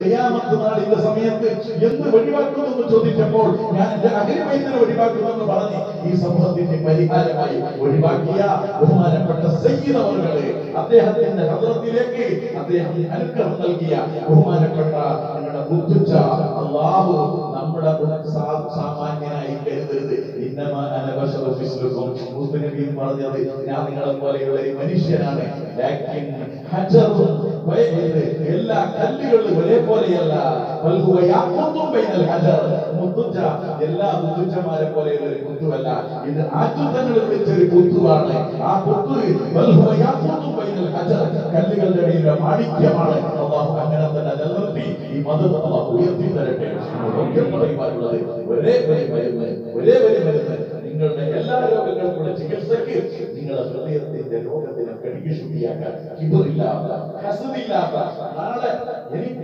ഖിയാമത്ത് നാളിന്റെ സമയത്ത് എന്ത് ഒഴിവാക്കുമെന്ന് ചോദിച്ചപ്പോൾ ഞാൻ എന്റെ അഹ്ലുബൈത്തിനെ ഒഴിവാക്കുമെന്ന് പറഞ്ഞ് ഈ സമൂഹത്തിന്റെ പരിഹാരമായി ഒഴിവാക്കിയ ബഹുമാനപ്പെട്ട സയ്യിദ് അവറുകളെ, അദ്ദേഹത്തിന്റെ ഹദ്റത്തിലേക്ക് അദ്ദേഹം അനുഗ്രഹം നൽകിയ ബഹുമാനപ്പെട്ട ഞങ്ങളുടെ മുത്തുച്ച അല്ലാഹു നമ്മുടെ സാമാന്യനായി കരുതരുത്. ഇന്നമാ അന ബശറുൻ മിസ്ലുക്കും. മുസ്ലിം പറഞ്ഞത് ഞാൻ നിങ്ങളെ പോലെയുള്ള ഒരു മനുഷ്യനാണ്. ലാകിൻ ഹജറുൻ എല്ലാ കല്ലുകളും ഒരേപോലെയല്ല. മുത്തുച്ച എല്ലാ മുത്തുച്ചമാരെ പോലെയുള്ള ഒരു മുത്തുവല്ല. ഇത് ആറ്റുതങ്ങൾ വിളിച്ചൊരു മുത്തുവാണ്. ആ മുത്ത് കല്ലുകളുടെ ഇടയിലെ മാണിക്യമാണ്. അല്ലാഹു അങ്ങനെ തന്നെ നിലനിർത്തി ഈ മതം അല്ലാഹു ഉയർത്തി തരട്ടെ. പറയുവാനുള്ളത് ഒരേ മരുന്ന് നിങ്ങളുടെ എല്ലാ രോഗങ്ങൾക്കുള്ള ചികിത്സയ്ക്ക് നിങ്ങളുടെ ഹൃദയത്തിന്റെ രോഗത്തിനെ കഴുകി ശുദ്ധിയാക്കാൻ, കിബറില്ലാത്ത, ഹസദില്ലാത്ത, നാളെ എനിക്ക്